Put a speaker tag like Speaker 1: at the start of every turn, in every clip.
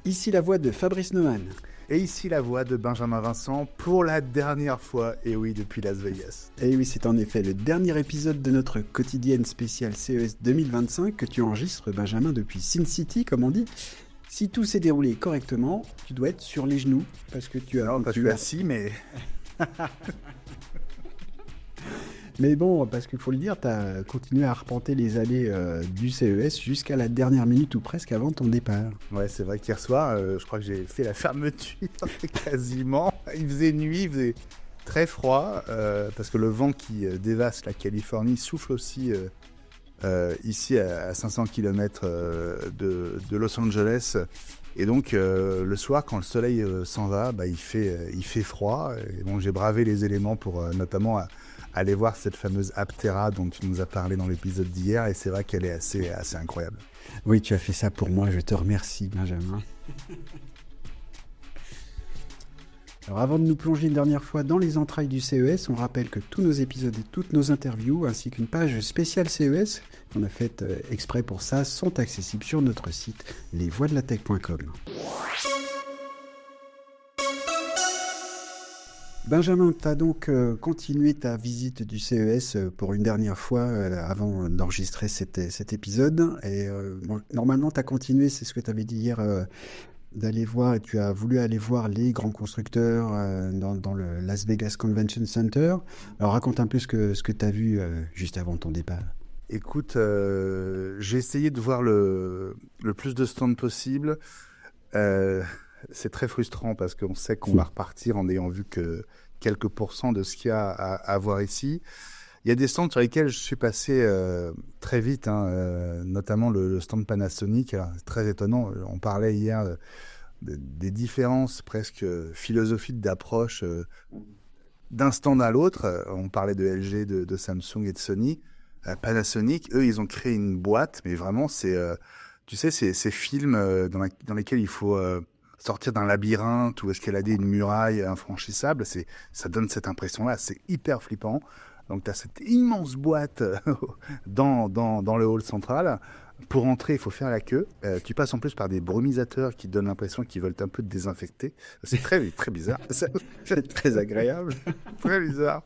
Speaker 1: Ici la voix de Fabrice Neumann.
Speaker 2: Et ici la voix de Benjamin Vincent pour la dernière fois, et oui, depuis Las Vegas.
Speaker 1: Et oui, c'est en effet le dernier épisode de notre quotidienne spéciale CES 2025 que tu enregistres, Benjamin, depuis Sin City, comme on dit. Si tout s'est déroulé correctement, tu dois être sur les genoux, parce que tu as...
Speaker 2: Non, je suis assis, mais...
Speaker 1: Mais bon, parce qu'il faut le dire, tu as continué à arpenter les allées du CES jusqu'à la dernière minute ou presque avant ton départ.
Speaker 2: Ouais, c'est vrai qu'hier soir, je crois que j'ai fait la fermeture quasiment. Il faisait nuit, il faisait très froid, parce que le vent qui dévaste la Californie souffle aussi ici à 500 km de Los Angeles. Et donc, le soir, quand le soleil s'en va, il fait froid. Et bon, j'ai bravé les éléments pour notamment... aller voir cette fameuse Aptera dont tu nous as parlé dans l'épisode d'hier, et c'est vrai qu'elle est assez incroyable.
Speaker 1: Oui, tu as fait ça pour moi, je te remercie, Benjamin. Alors avant de nous plonger une dernière fois dans les entrailles du CES, on rappelle que tous nos épisodes et toutes nos interviews, ainsi qu'une page spéciale CES, qu'on a faite exprès pour ça, sont accessibles sur notre site lesvoixdelatech.com. Benjamin, tu as donc continué ta visite du CES pour une dernière fois avant d'enregistrer cet épisode. Et normalement, tu as continué, c'est ce que tu avais dit hier, d'aller voir, et tu as voulu aller voir les grands constructeurs dans le Las Vegas Convention Center. Alors raconte un peu ce que tu as vu juste avant ton départ.
Speaker 2: Écoute, j'ai essayé de voir le plus de stands possible. C'est très frustrant parce qu'on sait qu'on va repartir en ayant vu que quelques pourcents de ce qu'il y a à voir ici. Il y a des stands sur lesquels je suis passé très vite, notamment le stand Panasonic. Alors, c'est très étonnant, on parlait hier des différences presque philosophiques d'approche d'un stand à l'autre. On parlait de LG, de Samsung et de Sony. Panasonic, eux, ils ont créé une boîte, mais vraiment, c'est, tu sais, ces films dans lesquels il faut... sortir d'un labyrinthe ou escalader une muraille infranchissable, ça donne cette impression-là, c'est hyper flippant. Donc tu as cette immense boîte dans le hall central. Pour entrer, il faut faire la queue. Tu passes en plus par des brumisateurs qui donnent l'impression qu'ils veulent un peu te désinfecter. C'est très, très bizarre. C'est très agréable. Très bizarre.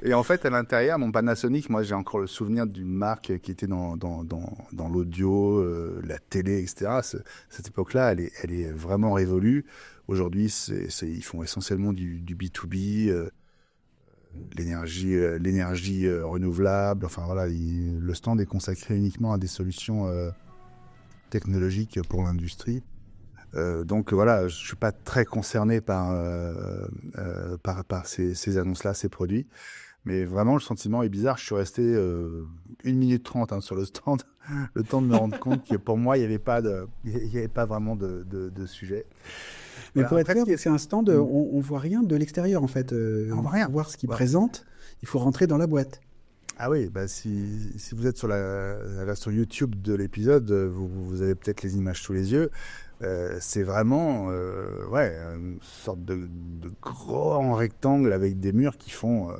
Speaker 2: Et en fait, à l'intérieur, mon Panasonic, moi, j'ai encore le souvenir d'une marque qui était dans l'audio, la télé, etc. Cette époque-là, elle est vraiment révolue. Aujourd'hui, ils font essentiellement du B2B, l'énergie renouvelable. Enfin, voilà, le stand est consacré uniquement à des solutions technologiques pour l'industrie. Donc voilà, je suis pas très concerné par ces annonces-là, ces produits. Mais vraiment, le sentiment est bizarre. Je suis resté 1 minute 30 sur le stand, le temps de me rendre compte que pour moi, il n'y avait pas vraiment de sujet.
Speaker 1: Mais
Speaker 2: Voilà.
Speaker 1: pour être clair, c'est un stand, on voit rien de l'extérieur en fait.
Speaker 2: On voit rien.
Speaker 1: Pour voir ce qu'il présente, il faut rentrer dans la boîte.
Speaker 2: Ah oui, si vous êtes sur la version YouTube de l'épisode, vous avez peut-être les images sous les yeux. C'est vraiment une sorte de grand rectangle avec des murs qui font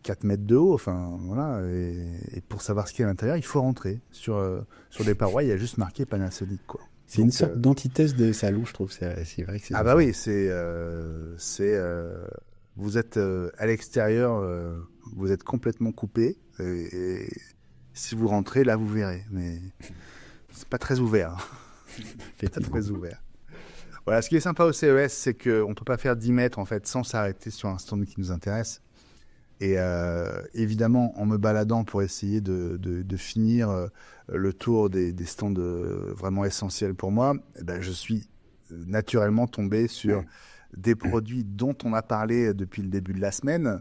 Speaker 2: 4 mètres de haut. Enfin, voilà. Et pour savoir ce qu'il y a à l'intérieur, il faut rentrer. Sur des parois, il y a juste marqué Panasonic, quoi.
Speaker 1: C'est une sorte d'antithèse de salon, je trouve. C'est vrai que c'est...
Speaker 2: Ah bah oui, vous êtes à l'extérieur, vous êtes complètement coupé. Et si vous rentrez, là, vous verrez. Mais c'est pas très ouvert. Pas très ouvert. Voilà, ce qui est sympa au CES, c'est qu'on ne peut pas faire 10 mètres en fait, sans s'arrêter sur un stand qui nous intéresse. Et évidemment, en me baladant pour essayer de finir le tour des stands vraiment essentiels pour moi, je suis naturellement tombé sur des produits dont on a parlé depuis le début de la semaine,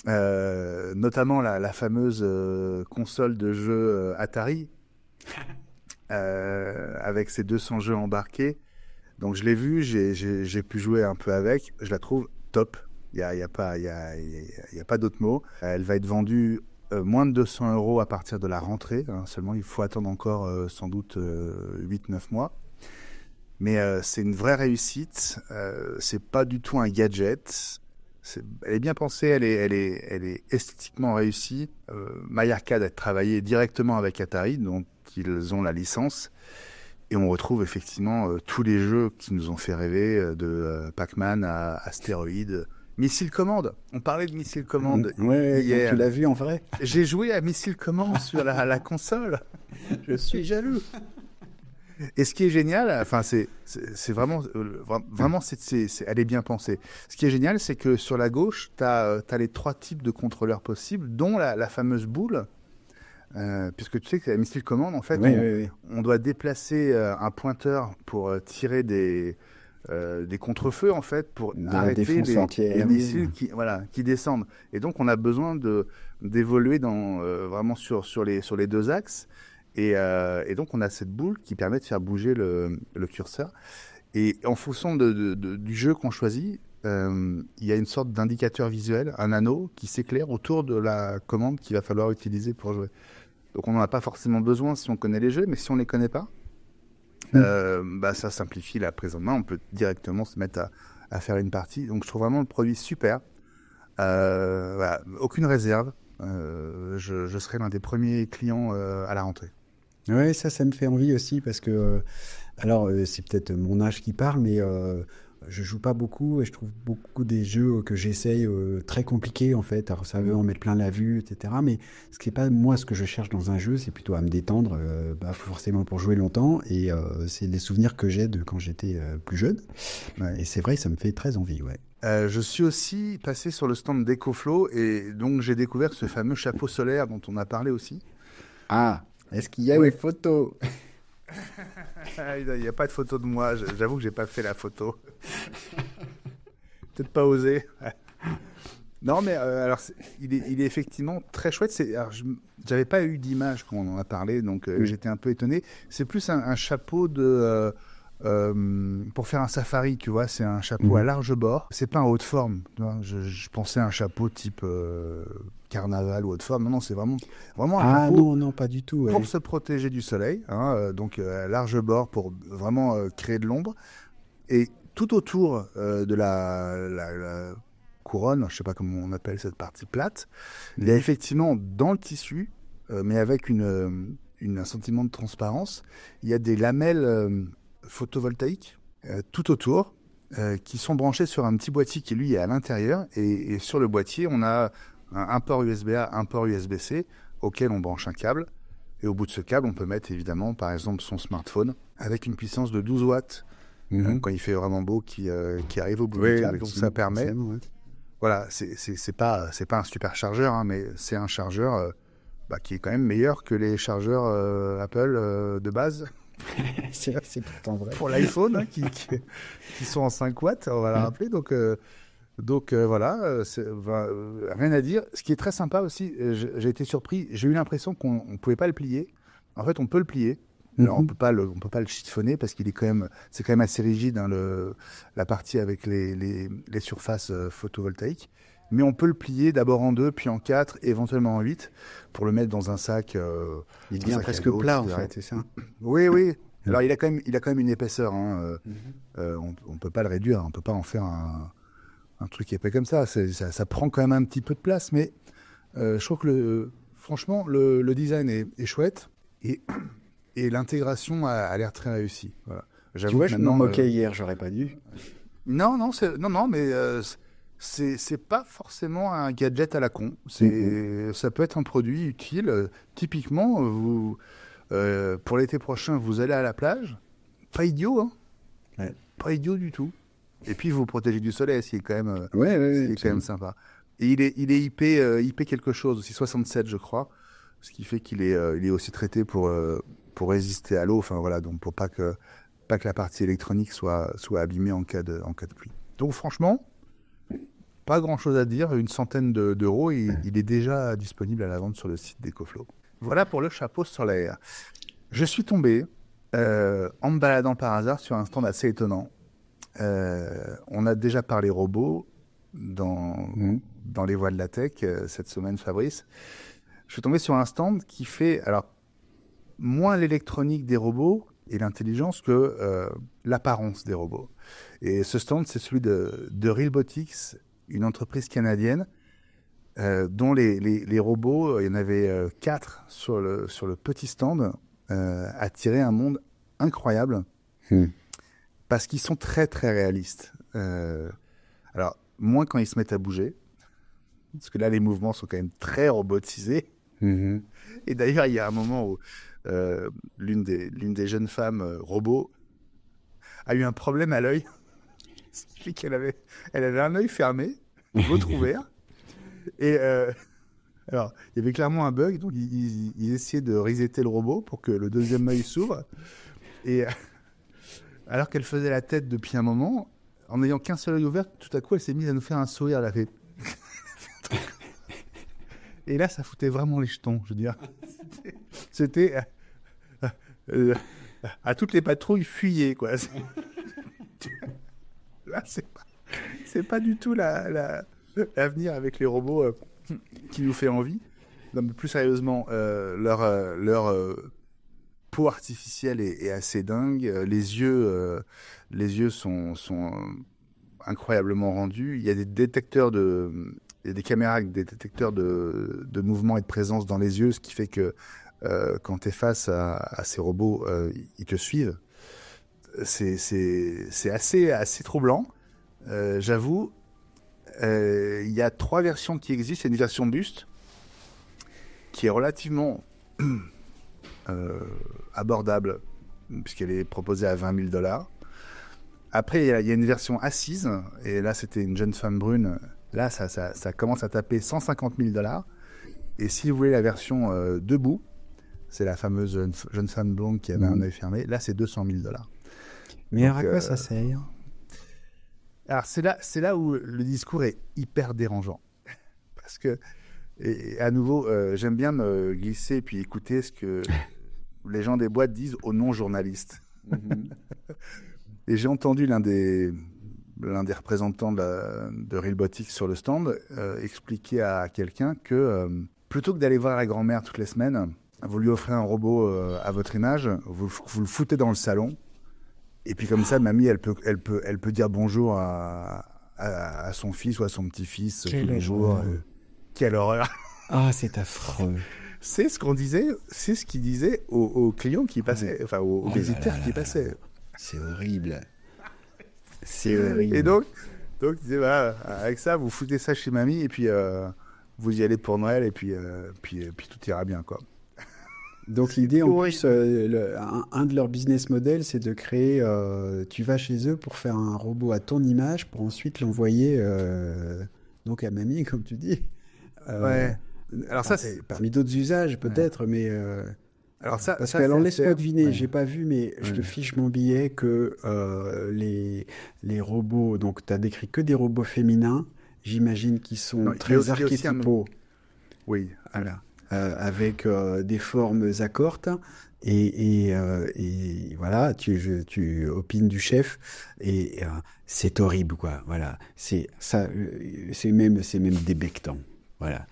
Speaker 2: notamment la fameuse console de jeux Atari, avec ses 200 jeux embarqués. Donc je l'ai vu, j'ai pu jouer un peu avec, je la trouve top. Il y a pas d'autre mot. Elle va être vendue moins de 200 € à partir de la rentrée. Seulement, il faut attendre encore sans doute 8-9 mois. Mais c'est une vraie réussite. C'est pas du tout un gadget. Elle est bien pensée, elle est esthétiquement réussie. Maya Arcade a travaillé directement avec Atari, dont ils ont la licence. Et on retrouve effectivement tous les jeux qui nous ont fait rêver, de Pac-Man à Astéroïde. Missile Command. On parlait de Missile Command hier.
Speaker 1: Tu l'as vu en vrai?
Speaker 2: J'ai joué à Missile Command sur la console.
Speaker 1: Je suis jaloux.
Speaker 2: Et ce qui est génial, enfin c'est vraiment, elle est bien pensée. Ce qui est génial, c'est que sur la gauche, t'as les 3 types de contrôleurs possibles, dont la fameuse boule. Puisque tu sais que la Missile Command, en fait, on doit déplacer un pointeur pour tirer des contre-feux, en fait, pour arrêter les missiles qui descendent. Et donc, on a besoin d'évoluer vraiment sur les 2 axes. Et donc, on a cette boule qui permet de faire bouger le curseur. Et en fonction du jeu qu'on choisit, il y a une sorte d'indicateur visuel, un anneau qui s'éclaire autour de la commande qu'il va falloir utiliser pour jouer. Donc on n'en a pas forcément besoin si on connaît les jeux, mais si on ne les connaît pas, ça simplifie la prise en main. On peut directement se mettre à faire une partie. Donc je trouve vraiment le produit super. Voilà, aucune réserve. Je serai l'un des premiers clients à la rentrée.
Speaker 1: Ouais, ça me fait envie aussi parce que, c'est peut-être mon âge qui parle, mais je joue pas beaucoup et je trouve beaucoup des jeux que j'essaye très compliqués en fait. Alors ça veut en mettre plein la vue, etc. Mais ce qui est pas moi ce que je cherche dans un jeu, c'est plutôt à me détendre, forcément pour jouer longtemps. Et c'est des souvenirs que j'ai de quand j'étais plus jeune. Et c'est vrai, ça me fait très envie, ouais.
Speaker 2: Je suis aussi passé sur le stand d'EcoFlow et donc j'ai découvert ce fameux chapeau solaire dont on a parlé aussi.
Speaker 1: Ah, est-ce qu'il y a des photos?
Speaker 2: Il n'y a pas de photo de moi, j'avoue que j'ai pas fait la photo. Peut-être pas osé. Non, mais alors il est effectivement très chouette. J'avais pas eu d'image quand on en a parlé, donc j'étais un peu étonné. C'est plus un chapeau pour faire un safari, tu vois. C'est un chapeau à large bord. C'est pas en haute forme. Tu vois. Je pensais à un chapeau type carnaval ou haute forme. Non, c'est vraiment un chapeau.
Speaker 1: Non, pas du tout.
Speaker 2: Pour se protéger du soleil, donc large bord pour vraiment créer de l'ombre. Et tout autour de la couronne, je ne sais pas comment on appelle cette partie plate, il y a effectivement dans le tissu, mais avec un sentiment de transparence, il y a des lamelles photovoltaïques tout autour qui sont branchées sur un petit boîtier qui lui est à l'intérieur. Et sur le boîtier, on a un port USB-A, un port USB-C auquel on branche un câble. Et au bout de ce câble, on peut mettre évidemment, par exemple, son smartphone avec une puissance de 12 watts quand il fait vraiment beau qui arrive au bout du câble. Donc ça permet. Voilà, c'est pas un super chargeur, hein, mais c'est un chargeur qui est quand même meilleur que les chargeurs Apple de base.
Speaker 1: c'est pourtant vrai.
Speaker 2: Pour l'iPhone, qui sont en 5 watts, on va la rappeler. Donc voilà, rien à dire. Ce qui est très sympa aussi, j'ai été surpris, j'ai eu l'impression qu'on ne pouvait pas le plier. En fait, on peut le plier. Alors, on peut pas le chiffonner parce c'est quand même assez rigide, hein, la partie avec les surfaces photovoltaïques. Mais on peut le plier d'abord en 2, puis en 4, éventuellement en 8, pour le mettre dans un sac.
Speaker 1: Il devient presque plat, en fait, c'est ça?
Speaker 2: Oui. Alors, il a quand même une épaisseur. Hein. On peut pas le réduire, on peut pas en faire un truc épais comme ça. Ça prend quand même un petit peu de place, mais je trouve que franchement, le design est chouette et l'intégration a l'air très réussie. Voilà.
Speaker 1: Tu vois, je me moquais hier, j'aurais pas dû.
Speaker 2: Non, mais c'est pas forcément un gadget à la con. Ça peut être un produit utile. Typiquement, pour l'été prochain, vous allez à la plage. Pas idiot, hein.
Speaker 1: Ouais.
Speaker 2: Pas idiot du tout. Et puis, vous protégez du soleil, ce qui est quand même, quand même sympa. Et il est IP quelque chose, aussi 67, je crois. Ce qui fait qu'il est aussi traité pour résister à l'eau. Enfin, voilà, donc pour pas que la partie électronique soit abîmée en cas de pluie. Donc, franchement, pas grand-chose à dire. Une centaine d'euros, il est déjà disponible à la vente sur le site d'EcoFlow. Voilà pour le chapeau solaire. Je suis tombé, en me baladant par hasard, sur un stand assez étonnant. On a déjà parlé robots dans les voies de la tech cette semaine, Fabrice. Je suis tombé sur un stand qui fait moins l'électronique des robots et l'intelligence que l'apparence des robots. Et ce stand, c'est celui de Realbotics, une entreprise canadienne dont les robots, il y en avait 4 sur le petit stand, attiraient un monde incroyables parce qu'ils sont très très réalistes. Alors, moins quand ils se mettent à bouger, parce que là, les mouvements sont quand même très robotisés. Et d'ailleurs, il y a un moment où l'une des jeunes femmes robots a eu un problème à l'œil. Ce qui fait qu'elle avait un œil fermé, l'autre ouvert. Et alors, il y avait clairement un bug, donc ils essayaient de resetter le robot pour que le deuxième œil s'ouvre. Et alors qu'elle faisait la tête depuis un moment, en n'ayant qu'un seul œil ouvert, tout à coup, elle s'est mise à nous faire un sourire. Elle a fait... Et là, ça foutait vraiment les jetons, je veux dire. C'était... à toutes les patrouilles, fuyez, quoi. Là, c'est pas du tout l'avenir avec les robots qui nous fait envie. Non, mais plus sérieusement, leur peau artificielle est assez dingue. Les yeux sont incroyablement rendus. Il y a des détecteurs il y a des caméras avec des détecteurs de mouvement et de présence dans les yeux, ce qui fait que quand tu es face à ces robots, ils te suivent. C'est assez troublant. J'avoue, il y a 3 versions qui existent. Il y a une version buste qui est relativement abordable puisqu'elle est proposée à $20,000. Après, il y a une version assise et là, c'était une jeune femme brune. Là, ça commence à taper $150,000. Et si vous voulez la version debout, c'est la fameuse jeune femme blonde qui avait un œil fermé. Là, c'est $200,000.
Speaker 1: Mais alors à quoi ça sert?
Speaker 2: Alors, c'est là où le discours est hyper dérangeant. Parce que, et à nouveau, j'aime bien me glisser et puis écouter ce que les gens des boîtes disent aux non-journalistes. Et j'ai entendu l'un des représentants de Realbotix sur le stand expliquer à quelqu'un que plutôt que d'aller voir la grand-mère toutes les semaines, vous lui offrez un robot à votre image, vous le foutez dans le salon, et puis comme ça, mamie, elle peut dire bonjour à son fils ou à son petit-fils tous les jours. Quelle horreur!
Speaker 1: Ah, c'est affreux.
Speaker 2: C'est ce qu'il disait aux clients qui passaient, enfin aux visiteurs qui passaient.
Speaker 1: C'est horrible. C'est horrible.
Speaker 2: Et donc il disait, voilà, avec ça, vous foutez ça chez mamie, et puis vous y allez pour Noël, et puis tout ira bien, quoi.
Speaker 1: Donc l'idée, en plus, un de leurs business models, c'est de créer, tu vas chez eux pour faire un robot à ton image, pour ensuite l'envoyer donc à mamie, comme tu dis.
Speaker 2: Ouais. Alors ça, c'est
Speaker 1: parmi d'autres usages, peut-être, mais...
Speaker 2: Alors ça,
Speaker 1: parce que, alors laisse-moi deviner, j'ai pas vu, mais je te fiche mon billet que les robots, donc tu as décrit que des robots féminins, j'imagine qu'ils sont très archétypaux.
Speaker 2: Oui.
Speaker 1: Voilà. Avec des formes accortes et voilà, tu opines du chef et c'est horrible, quoi. Voilà, c'est même débectant. Voilà.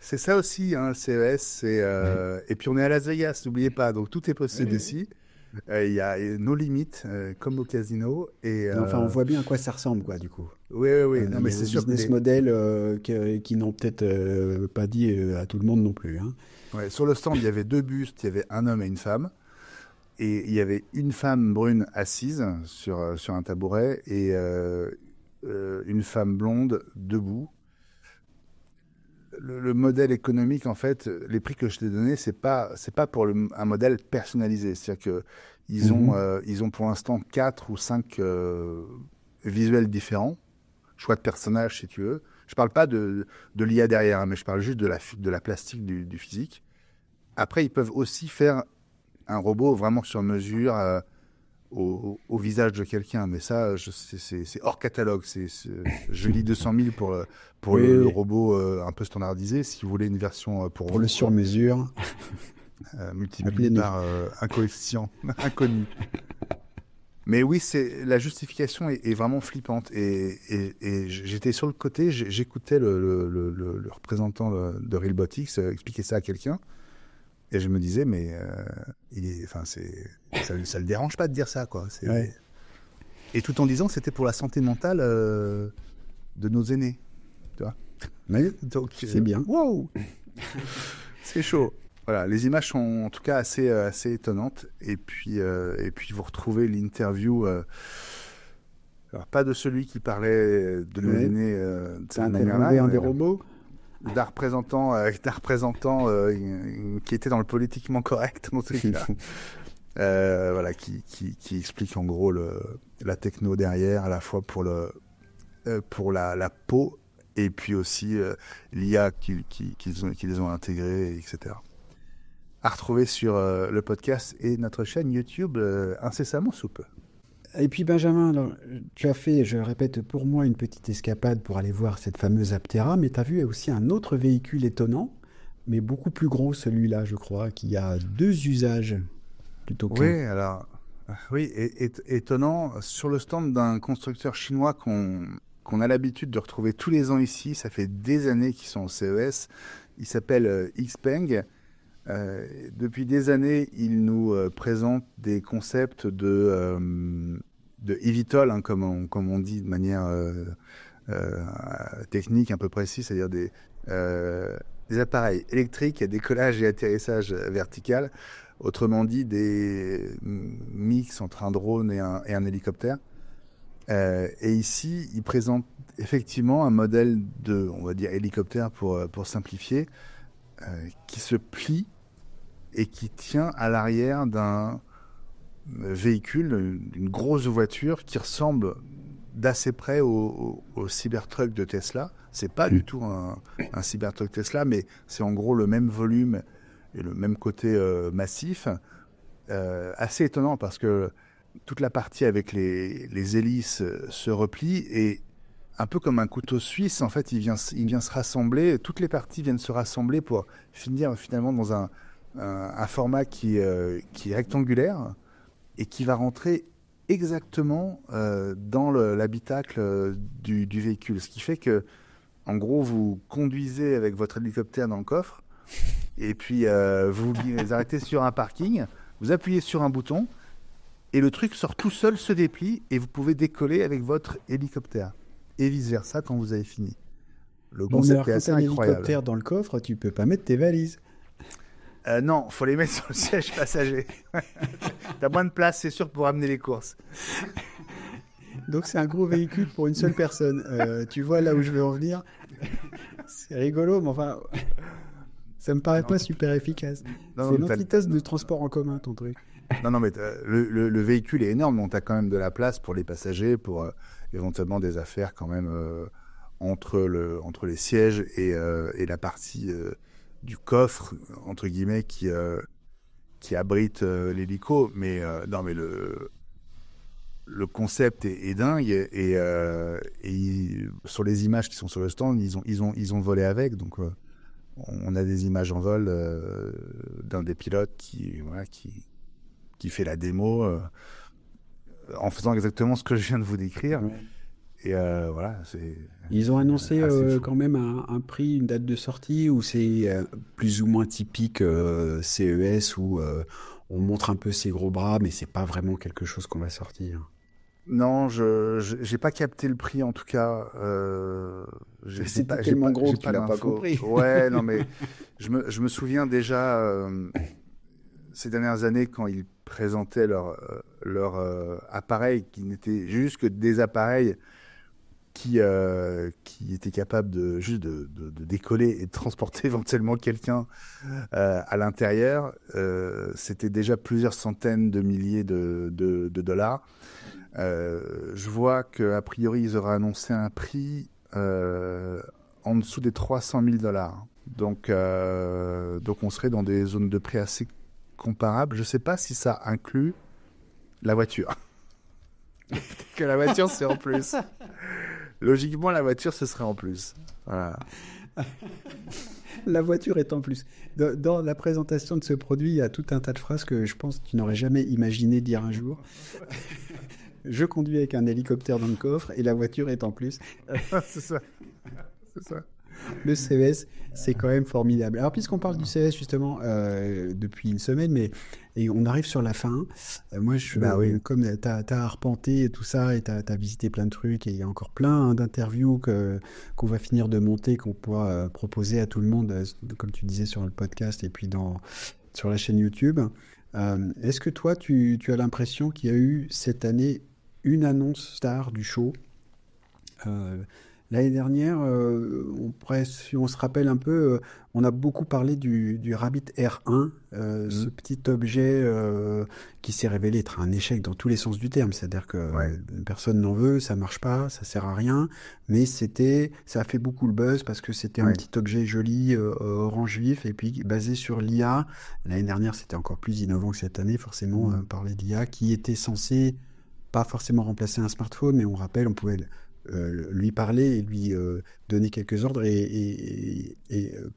Speaker 2: C'est ça aussi, hein, le CES. Et puis on est à Las Vegas, n'oubliez pas. Donc tout est possible ici. Il y a nos limites, comme au casino. Et,
Speaker 1: enfin, on voit bien à quoi ça ressemble, quoi, du coup.
Speaker 2: Oui. Non, mais c'est sûr.
Speaker 1: Business model qui n'ont peut-être pas dit à tout le monde non plus. Hein.
Speaker 2: Ouais, sur le stand, il y avait 2 bustes. Il y avait un homme et une femme. Et il y avait une femme brune assise sur un tabouret et une femme blonde debout. Le modèle économique, en fait, les prix que je t'ai donnés, c'est pas pour un modèle personnalisé. C'est-à-dire que ils ont pour l'instant 4 ou 5 visuels différents, choix de personnages si tu veux. Je parle pas de l'IA derrière, hein, mais je parle juste de la plastique du physique. Après, ils peuvent aussi faire un robot vraiment sur mesure au visage de quelqu'un, mais ça, c'est hors catalogue. Je lis 200 000 pour le robot un peu standardisé. Si vous voulez une version pour
Speaker 1: le sur-mesure,
Speaker 2: multiplié par un coefficient inconnu. Mais oui, la justification est vraiment flippante. Et j'étais sur le côté, j'écoutais le représentant de Realbotix expliquer ça à quelqu'un. Et je me disais, mais ça le dérange pas de dire ça, quoi.
Speaker 1: Ouais.
Speaker 2: Et tout en disant que c'était pour la santé mentale de nos aînés, tu vois.
Speaker 1: Oui,
Speaker 2: donc
Speaker 1: c'est bien.
Speaker 2: Wow, c'est chaud. Voilà, les images sont en tout cas assez étonnantes. Et puis vous retrouvez l'interview, alors pas de celui qui parlait de l'Unéné de cette manière-là,
Speaker 1: un des robots
Speaker 2: d'un représentant qui était dans le politiquement correct, dans ce cas. Voilà, qui explique en gros la techno derrière, à la fois pour la peau et puis aussi l'IA qu'ils ont intégré, etc. À retrouver sur le podcast et notre chaîne YouTube incessamment sous peu.
Speaker 1: Et puis Benjamin, alors, tu as fait, je répète, pour moi une petite escapade pour aller voir cette fameuse Aptera, mais tu as vu aussi un autre véhicule étonnant, mais beaucoup plus gros celui-là, je crois, qui a 2 usages plutôt qu'un.
Speaker 2: Oui, alors, oui, étonnant, sur le stand d'un constructeur chinois qu'on a l'habitude de retrouver tous les ans ici, ça fait des années qu'ils sont au CES, il s'appelle Xpeng. Depuis des années, il nous présente des concepts de eVTOL, hein, comme on dit de manière technique un peu précise, c'est-à-dire des appareils électriques à décollage et atterrissage vertical, autrement dit des mix entre un drone et un hélicoptère. Et ici, il présente effectivement un modèle de, on va dire, hélicoptère pour simplifier, qui se plie et qui tient à l'arrière d'un véhicule, d'une grosse voiture qui ressemble d'assez près au Cybertruck de Tesla. C'est pas du tout un Cybertruck Tesla, mais c'est en gros le même volume et le même côté massif. Assez étonnant parce que toute la partie avec les hélices se replie et un peu comme un couteau suisse, en fait, il vient se rassembler. Toutes les parties viennent se rassembler pour finir finalement dans un format qui est rectangulaire et qui va rentrer exactement dans l'habitacle du véhicule. Ce qui fait que, en gros, vous conduisez avec votre hélicoptère dans le coffre et puis vous les arrêtez sur un parking, vous appuyez sur un bouton et le truc sort tout seul, se déplie et vous pouvez décoller avec votre hélicoptère. Et vice-versa quand vous avez fini. Le concept est assez incroyable.
Speaker 1: Un hélicoptère dans le coffre, tu peux pas mettre tes valises.
Speaker 2: Non, faut les mettre sur le siège passager. T'as moins de place, c'est sûr, pour amener les courses.
Speaker 1: Donc c'est un gros véhicule pour une seule personne. Tu vois là où je veux en venir. C'est rigolo, mais enfin, ça me paraît pas super efficace. C'est l'antithèse de transport en commun, ton truc.
Speaker 2: Non, mais le véhicule est énorme, donc t'as quand même de la place pour les passagers, pour éventuellement des affaires quand même entre les sièges et la partie du coffre, entre guillemets, qui abrite l'hélico. Mais non, mais le concept est dingue et sur les images qui sont sur le stand, ils ont volé avec. Donc on a des images en vol d'un des pilotes qui fait la démo en faisant exactement ce que je viens de vous décrire. Ouais. Et voilà, c'est.
Speaker 1: Ils ont annoncé quand même un prix, une date de sortie, ou c'est plus ou moins typique CES où on montre un peu ses gros bras, mais c'est pas vraiment quelque chose qu'on va sortir.
Speaker 2: Non, j'ai pas capté le prix en tout cas.
Speaker 1: C'était tellement gros que tu l'as pas compris.
Speaker 2: Ouais, non mais je me souviens déjà ces dernières années quand ils présentaient leur appareil qui n'était juste que des appareils qui étaient capables juste de décoller et de transporter éventuellement quelqu'un à l'intérieur. C'était déjà plusieurs centaines de milliers de dollars. Je vois qu'a priori, ils auraient annoncé un prix en dessous des 300 000 $. Donc on serait dans des zones de prix assez comparables. Je ne sais pas si ça inclut la voiture. Peut-être que la voiture, c'est en plus. Logiquement, la voiture, ce serait en plus. Voilà.
Speaker 1: La voiture est en plus. Dans la présentation de ce produit, il y a tout un tas de phrases que je pense que tu n'aurais jamais imaginé dire un jour. Je conduis avec un hélicoptère dans le coffre et la voiture est en plus.
Speaker 2: C'est ça. C'est ça.
Speaker 1: Le CES, c'est quand même formidable. Alors, puisqu'on parle du CES, justement, depuis une semaine, et on arrive sur la fin, moi,
Speaker 2: Bah oui.
Speaker 1: comme tu as arpenté et tout ça, et tu as visité plein de trucs, et il y a encore plein d'interviews qu'on va finir de monter, qu'on pourra proposer à tout le monde, comme tu disais, sur le podcast, et puis sur la chaîne YouTube. Est-ce que toi, tu as l'impression qu'il y a eu cette année une annonce star du show? Euh, L'année dernière, si on se rappelle un peu, on a beaucoup parlé du Rabbit R1, ce
Speaker 2: Mm.
Speaker 1: petit objet qui s'est révélé être un échec dans tous les sens du terme. C'est-à-dire que
Speaker 2: Ouais.
Speaker 1: personne n'en veut, ça marche pas, ça sert à rien. Mais ça a fait beaucoup le buzz parce que c'était un
Speaker 2: Ouais.
Speaker 1: petit objet joli, orange vif, et puis basé sur l'IA. L'année dernière, c'était encore plus innovant que cette année, forcément,
Speaker 2: Mm.
Speaker 1: parler d'IA qui était censé pas forcément remplacer un smartphone, mais on rappelle, on pouvait lui parler et lui donner quelques ordres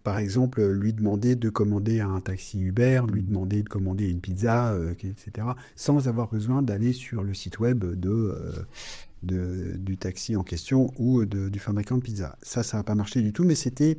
Speaker 1: par exemple, lui demander de commander un taxi Uber, lui
Speaker 2: Mm.
Speaker 1: demander de commander une pizza, etc., sans avoir besoin d'aller sur le site web du taxi en question ou du fabricant de pizza. Ça n'a pas marché du tout, mais c'était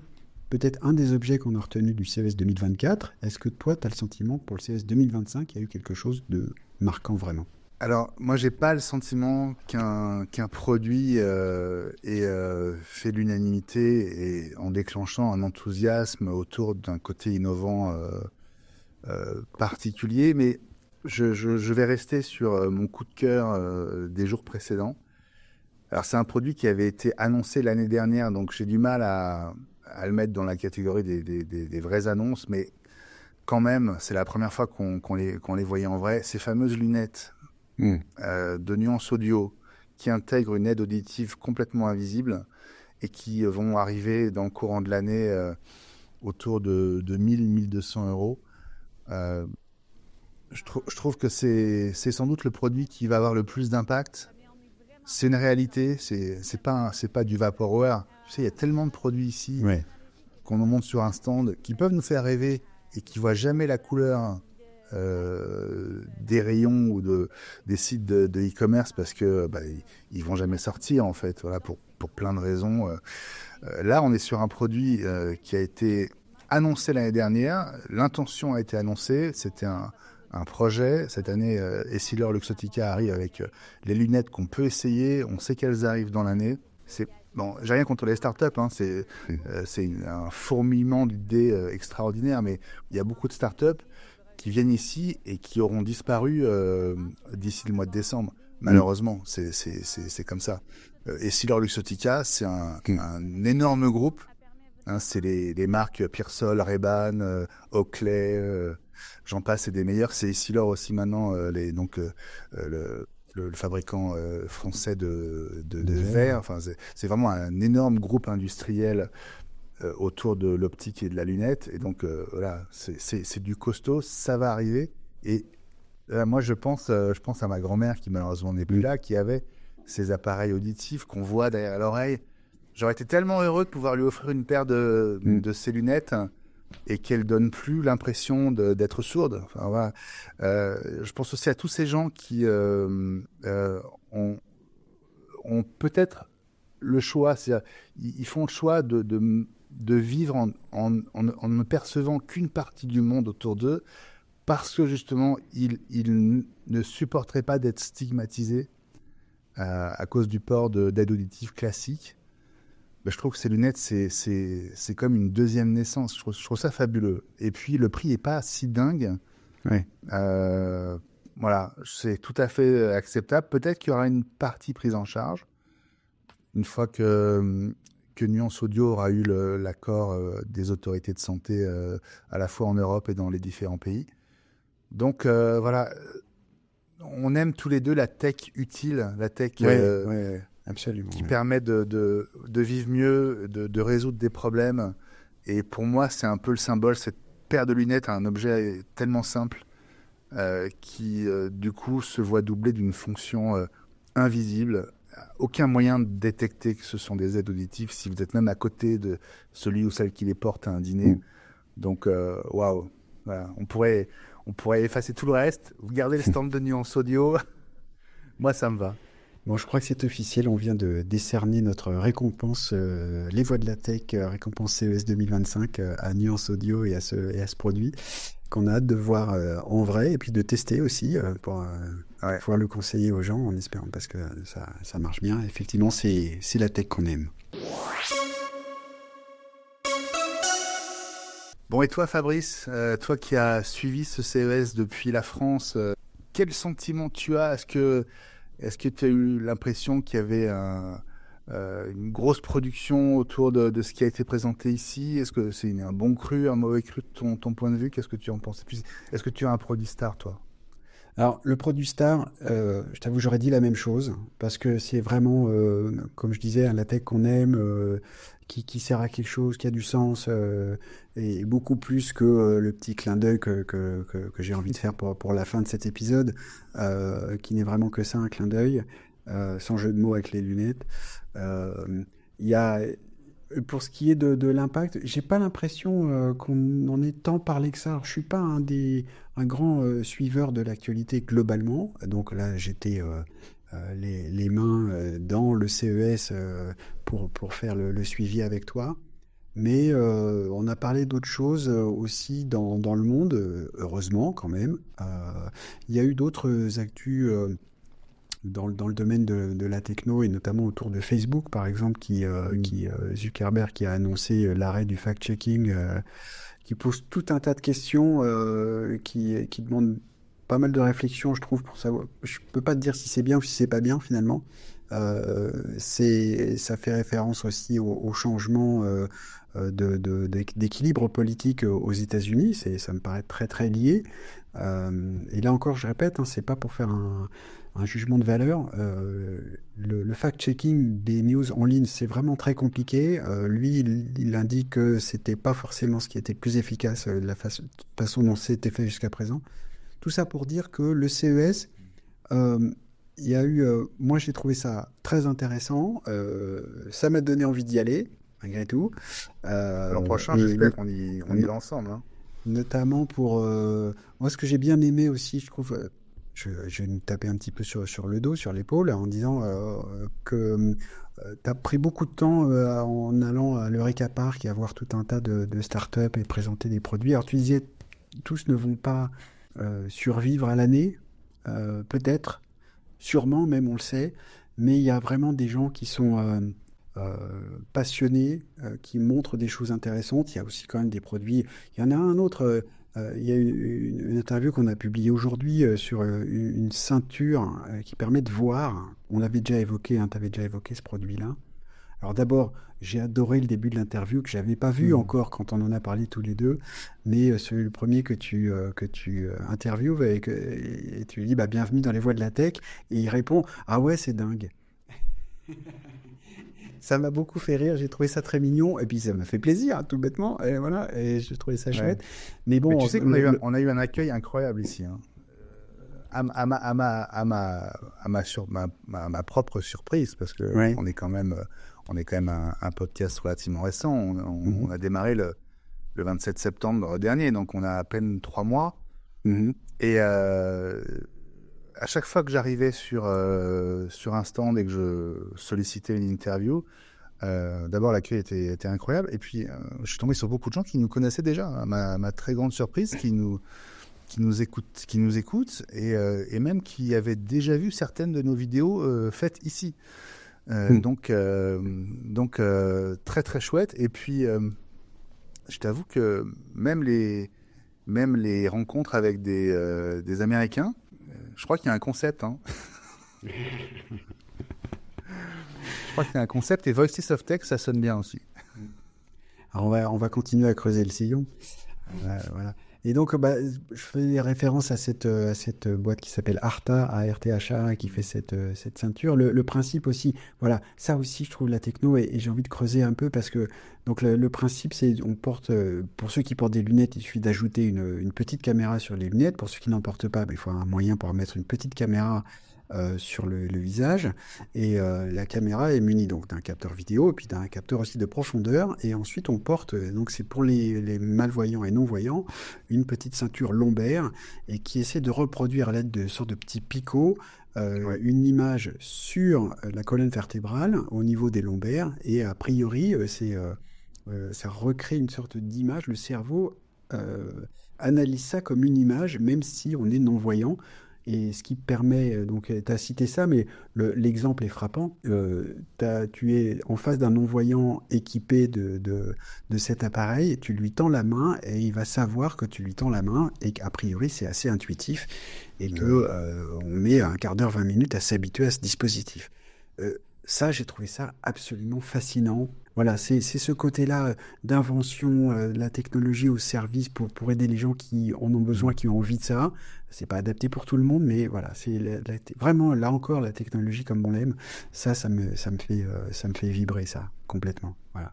Speaker 1: peut-être un des objets qu'on a retenu du CES 2024. Est-ce que toi, tu as le sentiment que pour le CES 2025, il y a eu quelque chose de marquant vraiment?
Speaker 2: Alors, moi, j'ai pas le sentiment qu'un produit ait fait l'unanimité et en déclenchant un enthousiasme autour d'un côté innovant particulier, mais je vais rester sur mon coup de cœur des jours précédents. Alors, c'est un produit qui avait été annoncé l'année dernière, donc j'ai du mal à le mettre dans la catégorie des vraies annonces, mais quand même, c'est la première fois qu'on les voyait en vrai. Ces fameuses lunettes de nuance audio qui intègrent une aide auditive complètement invisible et qui vont arriver dans le courant de l'année autour de 1000-1200 euros. Euh, je trouve que c'est sans doute le produit qui va avoir le plus d'impact. C'est une réalité, c'est pas du vaporware. Tu sais, il y a tellement de produits ici
Speaker 1: Ouais.
Speaker 2: qu'on nous montre sur un stand qui peuvent nous faire rêver et qui voient jamais la couleur des rayons ou des sites de e-commerce parce que ils vont jamais sortir en fait, voilà, pour plein de raisons. Là, on est sur un produit qui a été annoncé l'année dernière. L'intention a été annoncée. C'était un projet. Cette année, Essilor Luxottica arrive avec les lunettes qu'on peut essayer. On sait qu'elles arrivent dans l'année. Bon, j'ai rien contre les startups, hein, c'est un fourmillement d'idées extraordinaires, mais il y a beaucoup de startups qui viennent ici et qui auront disparu d'ici le mois de décembre. Malheureusement, c'est comme ça. Essilor Luxottica, c'est un énorme groupe. Hein, c'est les marques Pearsall, Ray-Ban, Oakley, j'en passe, et des meilleurs. C'est Essilor aussi maintenant, le fabricant français de verre. Enfin, c'est vraiment un énorme groupe industriel autour de l'optique et de la lunette. Et donc, voilà, c'est du costaud, ça va arriver. Et moi, je pense à ma grand-mère qui malheureusement n'est plus là, qui avait ces appareils auditifs qu'on voit derrière l'oreille. J'aurais été tellement heureux de pouvoir lui offrir une paire de ces lunettes et qu'elle donne plus l'impression d'être sourde. Enfin, voilà. Je pense aussi à tous ces gens qui ont peut-être le choix, c'est-à-dire, ils font le choix de vivre en ne percevant qu'une partie du monde autour d'eux parce que justement, ils ne supporteraient pas d'être stigmatisés à cause du port d'aide auditive classique. Ben, je trouve que ces lunettes, c'est comme une deuxième naissance. Je trouve ça fabuleux. Et puis, le prix n'est pas si dingue.
Speaker 1: Ouais.
Speaker 2: Voilà, c'est tout à fait acceptable. Peut-être qu'il y aura une partie prise en charge une fois que Nuance Audio aura eu l'accord des autorités de santé à la fois en Europe et dans les différents pays. Donc, voilà, on aime tous les deux la tech utile, la tech
Speaker 1: Ouais, absolument.
Speaker 2: qui permet de vivre mieux, de résoudre des problèmes. Et pour moi, c'est un peu le symbole, cette paire de lunettes, un objet tellement simple qui, du coup, se voit doublé d'une fonction invisible. Aucun moyen de détecter que ce sont des aides auditives si vous êtes même à côté de celui ou celle qui les porte à un dîner. Donc, waouh. Voilà. On pourrait effacer tout le reste. Vous gardez le stand de Nuance Audio. Moi, ça me va.
Speaker 1: Bon, je crois que c'est officiel, on vient de décerner notre récompense, Les Voix de la Tech, récompense CES 2025 à Nuance Audio et à ce produit qu'on a hâte de voir en vrai et puis de tester aussi pour
Speaker 2: Ouais.
Speaker 1: pouvoir le conseiller aux gens en espérant parce que ça marche bien. Effectivement, c'est la tech qu'on aime.
Speaker 2: Bon, et toi, Fabrice, toi qui as suivi ce CES depuis la France, quel sentiment tu as? Est-ce que tu as eu l'impression qu'il y avait une grosse production autour de ce qui a été présenté ici? Est-ce que c'est un bon cru, un mauvais cru de ton point de vue? Qu'est-ce que tu en penses? Et puis, est-ce que tu as un produit star, toi?
Speaker 1: Alors, le produit star, je t'avoue, j'aurais dit la même chose, parce que c'est vraiment, comme je disais, la tech qu'on aime, qui sert à quelque chose, qui a du sens, et beaucoup plus que le petit clin d'œil que j'ai envie de faire pour la fin de cet épisode, qui n'est vraiment que ça, un clin d'œil, sans jeu de mots avec les lunettes. Il y a, pour ce qui est de l'impact, j'ai pas l'impression qu'on en ait tant parlé que ça. Alors, je suis pas un grand suiveur de l'actualité globalement. Donc là, j'étais les mains dans le CES pour faire le suivi avec toi. Mais on a parlé d'autres choses aussi dans le monde, heureusement quand même. Il y a eu d'autres actus dans le domaine de la techno et notamment autour de Facebook, par exemple, Zuckerberg qui a annoncé l'arrêt du fact-checking, qui pose tout un tas de questions qui demandent pas mal de réflexion, je trouve, pour savoir. Je peux pas te dire si c'est bien ou si c'est pas bien finalement. Ça fait référence aussi au changement d'équilibre politique aux États-Unis. Ça me paraît très très lié. Et là encore, je répète, hein, c'est pas pour faire un jugement de valeur. Le fact-checking des news en ligne, c'est vraiment très compliqué. Lui, il indique que c'était pas forcément ce qui était le plus efficace, la façon dont c'était fait jusqu'à présent. Tout ça pour dire que le CES, il y a eu, moi j'ai trouvé ça très intéressant. Ça m'a donné envie d'y aller, malgré tout.
Speaker 2: L'an prochain,
Speaker 1: Et
Speaker 2: j'espère qu'on y va ensemble, hein.
Speaker 1: notamment pour moi, ce que j'ai bien aimé aussi, je trouve, je vais me taper un petit peu sur le dos, sur l'épaule, en disant que tu as pris beaucoup de temps en allant à l'Eureka Park et à voir tout un tas de startups et présenter des produits. Alors tu disais, tous ne vont pas survivre à l'année, peut-être, sûrement même, on le sait, mais il y a vraiment des gens qui sont passionnés, qui montrent des choses intéressantes. Il y a aussi quand même des produits. Il y en a un autre. Il y a une interview qu'on a publiée aujourd'hui sur une ceinture qui permet de voir. On l'avait déjà évoqué, hein, tu avais déjà évoqué ce produit-là. Alors d'abord, j'ai adoré le début de l'interview que j'avais pas vu encore quand on en a parlé tous les deux, mais c'est le premier que tu interviewes et tu lui dis bah, bienvenue dans les voies de la tech et il répond ah ouais c'est dingue. Ça m'a beaucoup fait rire, j'ai trouvé ça très mignon et puis ça m'a fait plaisir hein, tout bêtement et voilà et j'ai trouvé ça
Speaker 2: Ouais.
Speaker 1: chouette. Mais
Speaker 2: Mais
Speaker 1: bon,
Speaker 2: tu sais on a eu un accueil incroyable ici, hein. À ma propre surprise, parce que
Speaker 1: ouais.
Speaker 2: on est quand même un podcast relativement récent.
Speaker 1: Mhm.
Speaker 2: On a démarré le 27 septembre dernier, donc on a à peine 3 mois.
Speaker 1: Mhm.
Speaker 2: Et à chaque fois que j'arrivais sur un stand et que je sollicitais une interview, d'abord l'accueil était incroyable, et puis je suis tombé sur beaucoup de gens qui nous connaissaient déjà, à ma très grande surprise, qui nous écoutent et même qui avaient déjà vu certaines de nos vidéos faites ici. Donc très très chouette. Et puis je t'avoue que même les rencontres avec des Américains, je crois qu'il y a un concept, hein. Je crois qu'il y a un concept, et Voices of Tech, ça sonne bien aussi.
Speaker 1: Alors on va continuer à creuser le sillon. Voilà. Et donc, bah, je fais référence à cette boîte qui s'appelle Arta, A-R-T-H-A, qui fait cette ceinture. Le principe aussi, voilà, ça aussi, je trouve la techno, et j'ai envie de creuser un peu parce que donc le principe, c'est on porte, pour ceux qui portent des lunettes, il suffit d'ajouter une petite caméra sur les lunettes. Pour ceux qui n'en portent pas, bah, il faut un moyen pour mettre une petite caméra sur le visage. Et la caméra est munie donc d'un capteur vidéo et puis d'un capteur aussi de profondeur. Et ensuite, on porte, donc c'est pour les malvoyants et non-voyants, une petite ceinture lombaire et qui essaie de reproduire à l'aide de sortes de petits picots une image sur la colonne vertébrale au niveau des lombaires. Et a priori, ça recrée une sorte d'image. Le cerveau analyse ça comme une image, même si on est non-voyant. Et ce qui permet, donc tu as cité ça, mais l'exemple est frappant. Tu es en face d'un non-voyant équipé de cet appareil, tu lui tends la main et il va savoir que tu lui tends la main et qu'a priori c'est assez intuitif et que on met un quart d'heure, 20 minutes à s'habituer à ce dispositif. Ça, j'ai trouvé ça absolument fascinant. Voilà, c'est ce côté-là d'invention de la technologie au service pour aider les gens qui en ont besoin, qui ont envie de ça. C'est pas adapté pour tout le monde, mais voilà, c'est vraiment, là encore, la technologie comme on l'aime. Ça me fait vibrer, ça, complètement. Voilà.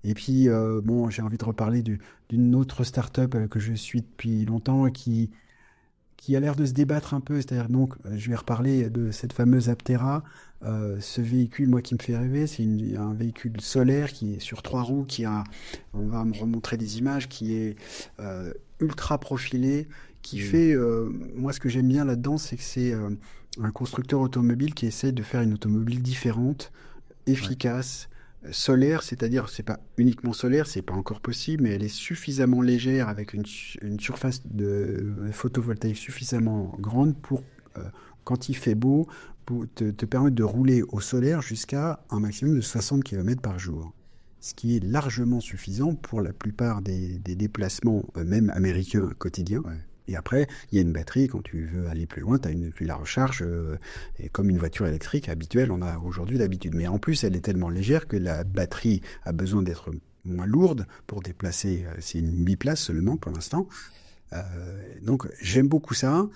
Speaker 1: Et puis, bon, j'ai envie de reparler d'une autre start-up que je suis depuis longtemps et qui a l'air de se débattre un peu. C'est-à-dire, donc, je vais reparler de cette fameuse Aptera. Ce véhicule, moi, qui me fait rêver, c'est un véhicule solaire qui est sur 3 roues, on va me remontrer des images, qui est ultra profilé, qui fait... moi, ce que j'aime bien là-dedans, c'est que c'est un constructeur automobile qui essaie de faire une automobile différente, efficace, solaire, c'est-à-dire c'est pas uniquement solaire, c'est pas encore possible, mais elle est suffisamment légère avec une surface de photovoltaïque suffisamment grande pour, quand il fait beau, pour te permettre de rouler au solaire jusqu'à un maximum de 60 km par jour. Ce qui est largement suffisant pour la plupart des déplacements, même américains quotidiens. Ouais. Et après, il y a une batterie, quand tu veux aller plus loin, tu la recharges, et comme une voiture électrique habituelle, on a aujourd'hui l'habitude. Mais en plus, elle est tellement légère que la batterie a besoin d'être moins lourde pour déplacer, c'est une biplace seulement pour l'instant. Donc j'aime beaucoup ça.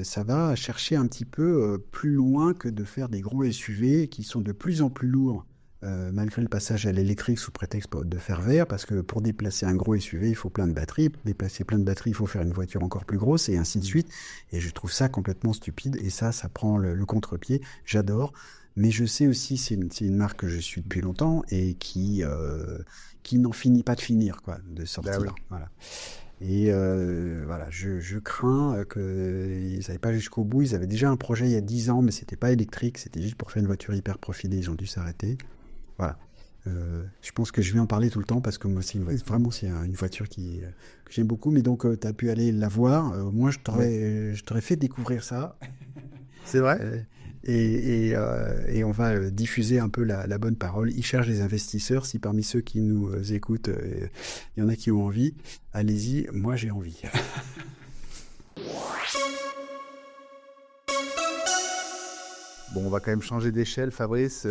Speaker 1: Ça va chercher un petit peu plus loin que de faire des gros SUV qui sont de plus en plus lourds. Malgré le passage à l'électrique sous prétexte de faire vert, parce que pour déplacer un gros SUV, il faut plein de batteries. Pour déplacer plein de batteries, il faut faire une voiture encore plus grosse, et ainsi de suite. Et je trouve ça complètement stupide, et ça prend le contre-pied. J'adore. Mais je sais aussi, c'est une marque que je suis depuis longtemps, et qui n'en finit pas de finir, quoi, de sortir. Bah oui. Voilà. Et voilà, je crains qu'ils n'allaient pas jusqu'au bout. Ils avaient déjà un projet il y a 10 ans, mais c'était pas électrique, c'était juste pour faire une voiture hyper profilée. Ils ont dû s'arrêter. Voilà. Je pense que je vais en parler tout le temps parce que moi, c'est une voiture que j'aime beaucoup. Mais donc, tu as pu aller la voir. Moi, je t'aurais fait découvrir ça.
Speaker 2: C'est vrai.
Speaker 1: Et on va diffuser un peu la bonne parole. Ils cherchent des investisseurs. Si parmi ceux qui nous écoutent, il y en a qui ont envie, allez-y. Moi, j'ai envie.
Speaker 2: Bon, on va quand même changer d'échelle, Fabrice,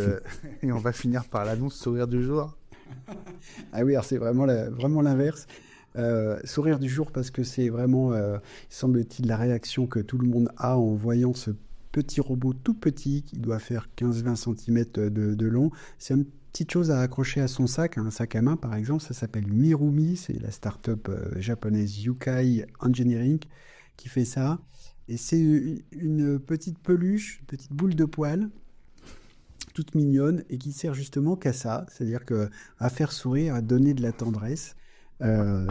Speaker 2: et on va finir par l'annonce sourire du jour.
Speaker 1: Ah oui, alors c'est vraiment l'inverse. Sourire du jour parce que c'est vraiment, semble-t-il, la réaction que tout le monde a en voyant ce petit robot tout petit qui doit faire 15-20 cm de long. C'est une petite chose à accrocher à son sac, un sac à main par exemple. Ça s'appelle Mirumi, c'est la start-up japonaise Yukai Engineering qui fait ça. Et c'est une petite peluche, une petite boule de poil, toute mignonne, et qui sert justement qu'à ça, c'est-à-dire à faire sourire, à donner de la tendresse.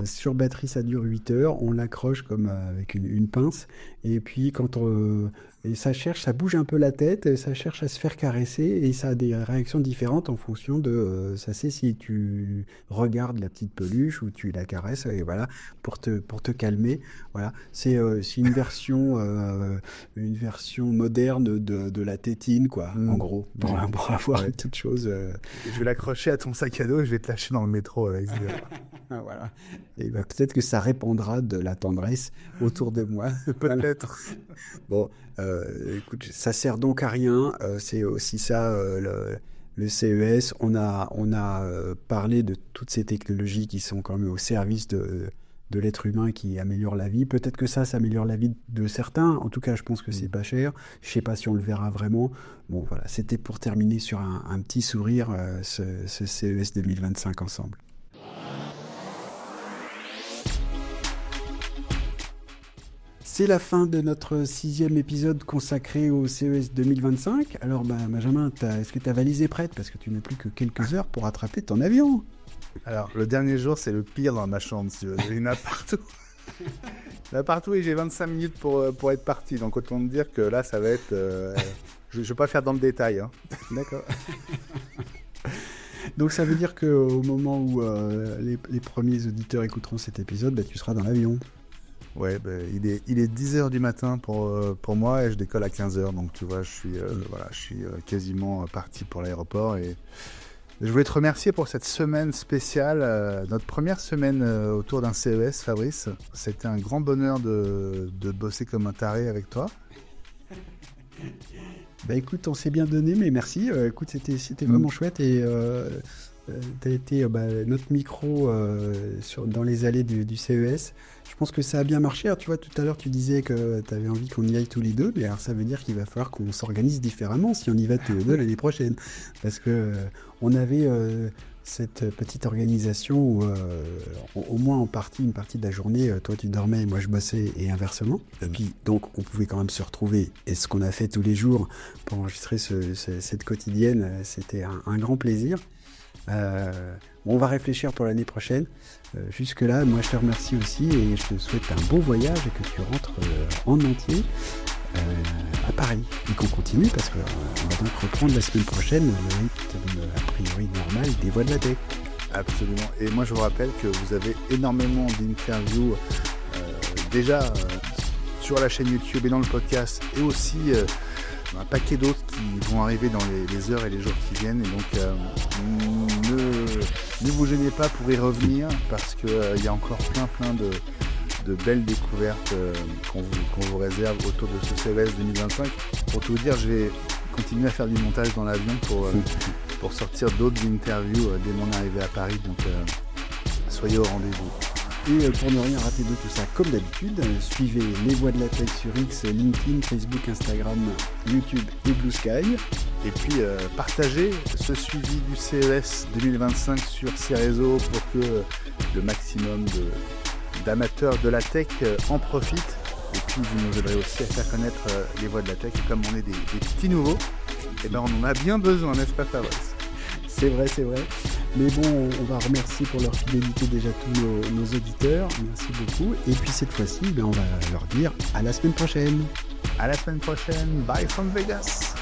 Speaker 1: Sur batterie, ça dure 8 heures, on l'accroche comme avec une pince, et puis et ça bouge un peu la tête, ça cherche à se faire caresser, et ça a des réactions différentes en fonction de, ça sait si tu regardes la petite peluche ou tu la caresses, et voilà, pour te calmer. Voilà, c'est une version moderne de la tétine, quoi, en gros, pour avoir toute chose.
Speaker 2: Je vais l'accrocher à ton sac à dos et je vais te lâcher dans le métro avec ça.
Speaker 1: Voilà. Et peut-être que ça répandra de la tendresse autour de moi.
Speaker 2: Peut-être.
Speaker 1: Bon, écoute, ça sert donc à rien. C'est aussi ça, le CES. On a parlé de toutes ces technologies qui sont quand même au service de l'être humain, qui améliore la vie. Peut-être que ça améliore la vie de certains. En tout cas, je pense que c'est pas cher. Je sais pas si on le verra vraiment. Bon, voilà. C'était pour terminer sur un petit sourire, ce CES 2025 ensemble. C'est la fin de notre 6e épisode consacré au CES 2025. Alors Benjamin, est-ce que ta valise est prête? Parce que tu n'as plus que quelques heures pour attraper ton avion.
Speaker 2: Alors, le dernier jour, c'est le pire dans ma chambre. Il y en a partout. Il y en a partout et j'ai 25 minutes pour être parti. Donc, autant te dire que là, ça va être... je ne vais pas faire dans le détail. Hein.
Speaker 1: D'accord. Donc, ça veut dire qu'au moment où les premiers auditeurs écouteront cet épisode, tu seras dans l'avion.
Speaker 2: Ouais, il est 10h du matin pour moi et je décolle à 15h. Donc, tu vois, je suis quasiment parti pour l'aéroport et... Je voulais te remercier pour cette semaine spéciale, notre première semaine autour d'un CES, Fabrice. C'était un grand bonheur de bosser comme un taré avec toi.
Speaker 1: Écoute, on s'est bien donné, mais merci. Écoute, c'était vraiment chouette et tu as été notre micro dans les allées du CES. Je pense que ça a bien marché. Alors, tu vois, tout à l'heure, tu disais que tu avais envie qu'on y aille tous les deux. Mais alors, ça veut dire qu'il va falloir qu'on s'organise différemment si on y va tous les deux l'année prochaine. Parce que on avait cette petite organisation où, au moins une partie de la journée, toi tu dormais, moi je bossais et inversement. Et puis, donc, on pouvait quand même se retrouver. Et ce qu'on a fait tous les jours pour enregistrer cette quotidienne, c'était un grand plaisir. On va réfléchir pour l'année prochaine. Jusque-là, moi je te remercie aussi et je te souhaite un bon voyage et que tu rentres en entier à Paris. Et qu'on continue parce qu'on va donc reprendre la semaine prochaine le rythme a priori normal des Voix de la Tech.
Speaker 2: Absolument. Et moi je vous rappelle que vous avez énormément d'interviews déjà sur la chaîne YouTube et dans le podcast et aussi un paquet d'autres qui vont arriver dans les heures et les jours qui viennent. Et donc ne vous gênez pas pour y revenir parce qu'il y a encore plein de belles découvertes qu'on vous réserve autour de ce CES 2025. Pour tout vous dire, je vais continuer à faire du montage dans l'avion pour sortir d'autres interviews dès mon arrivée à Paris. Donc soyez au rendez-vous.
Speaker 1: Et pour ne rien rater de tout ça, comme d'habitude, suivez les Voix de la Tech sur X, LinkedIn, Facebook, Instagram, YouTube et Blue Sky.
Speaker 2: Et puis partagez ce suivi du CES 2025 sur ces réseaux pour que le maximum d'amateurs de la tech en profitent. Et puis vous nous aiderez aussi à faire connaître les Voix de la Tech. Et comme on est des petits nouveaux, on en a bien besoin, n'est-ce pas Fabrice?
Speaker 1: C'est vrai. Mais bon, on va remercier pour leur fidélité déjà tous nos auditeurs. Merci beaucoup. Et puis cette fois-ci, on va leur dire à la semaine prochaine.
Speaker 2: À la semaine prochaine. Bye from Vegas.